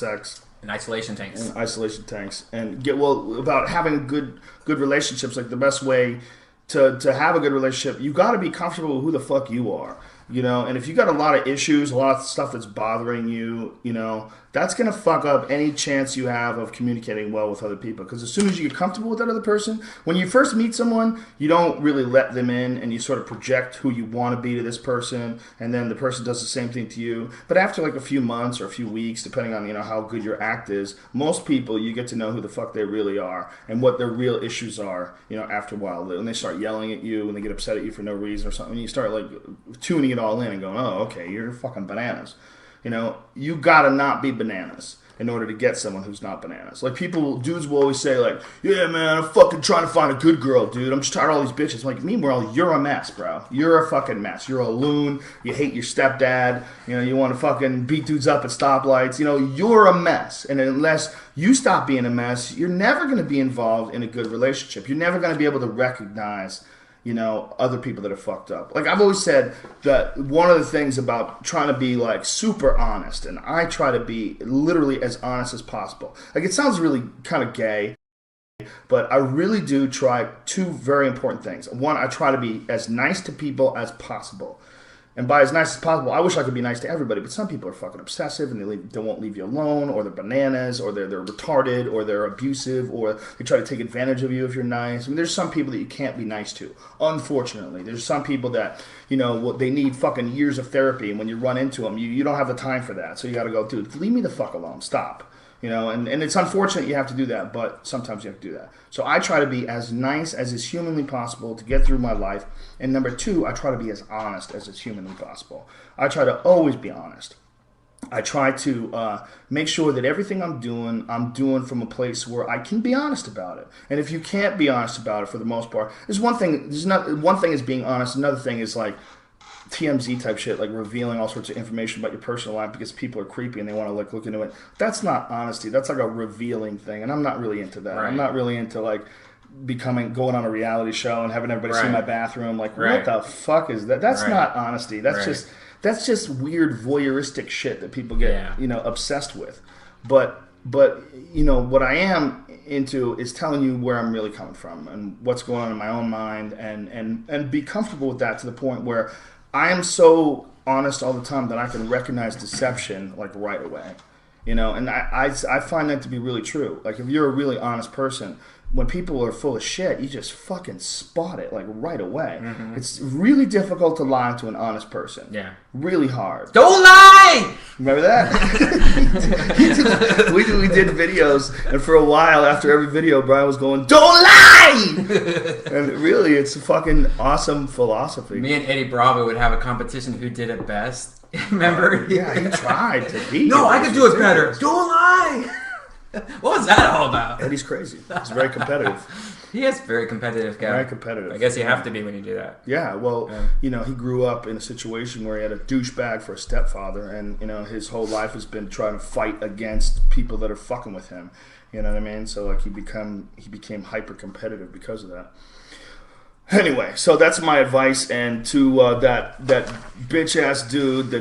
sex. And isolation tanks. And about having good relationships, like the best way to have a good relationship, you got to be comfortable with who the fuck you are. And if you got a lot of issues, a lot of stuff that's bothering you, that's going to fuck up any chance you have of communicating well with other people. Because as soon as you get comfortable with that other person, when you first meet someone, you don't really let them in and you sort of project who you want to be to this person, and then the person does the same thing to you. But after like a few months or a few weeks, depending on how good your act is, most people, you get to know who the fuck they really are and what their real issues are, after a while. When they start yelling at you and they get upset at you for no reason or something, you start like tuning it all in and going, oh, okay, you're fucking bananas. You gotta not be bananas in order to get someone who's not bananas. Like dudes will always say like, yeah, man, I'm fucking trying to find a good girl, dude. I'm just tired of all these bitches. Like, meanwhile, you're a mess, bro. You're a fucking mess. You're a loon. You hate your stepdad. You want to fucking beat dudes up at stoplights. You're a mess. And unless you stop being a mess, you're never going to be involved in a good relationship. You're never going to be able to recognize other people that are fucked up. Like I've always said that one of the things about trying to be like super honest, and I try to be literally as honest as possible. Like it sounds really kind of gay, but I really do try two very important things. One, I try to be as nice to people as possible. And by as nice as possible, I wish I could be nice to everybody, but some people are fucking obsessive and they won't leave you alone, or they're bananas, or they're retarded, or they're abusive, or they try to take advantage of you if you're nice. I mean, there's some people that you can't be nice to, unfortunately. There's some people that, they need fucking years of therapy, and when you run into them, you don't have the time for that. So you got to go, dude, leave me the fuck alone. Stop. And it's unfortunate you have to do that, but sometimes you have to do that. So I try to be as nice as is humanly possible to get through my life. And number two, I try to be as honest as is humanly possible. I try to always be honest. I try to make sure that everything I'm doing from a place where I can be honest about it. And if you can't be honest about it for the most part, one thing is being honest. Another thing is like TMZ type shit, like revealing all sorts of information about your personal life because people are creepy and they want to like look into it. That's not honesty. That's like a revealing thing, and I'm not really into that. Right. I'm not really into like going on a reality show and having everybody see my bathroom. Like, what the fuck is that? That's not honesty. That's just weird voyeuristic shit that people get obsessed with. But what I am into is telling you where I'm really coming from and what's going on in my own mind, and be comfortable with that to the point where I am so honest all the time that I can recognize deception like right away, and I find that to be really true. Like if you're a really honest person, when people are full of shit, you just fucking spot it like right away. Mm-hmm. It's really difficult to lie to an honest person. Yeah, really hard. Don't lie. Remember that? we did videos, and for a while after every video, Brian was going, "Don't lie!" And really, it's a fucking awesome philosophy. Me and Eddie Bravo would have a competition who did it best. Remember? Yeah, he tried to beat. No, I could do it better. Don't lie. What was that all about? Eddie's crazy. He's very competitive. He is very competitive guy. Very competitive. I guess you have to be when you do that. Yeah, well, he grew up in a situation where he had a douchebag for a stepfather, and, his whole life has been trying to fight against people that are fucking with him. You know what I mean? So, like, he became hyper-competitive because of that. Anyway, so that's my advice, and to that bitch-ass dude that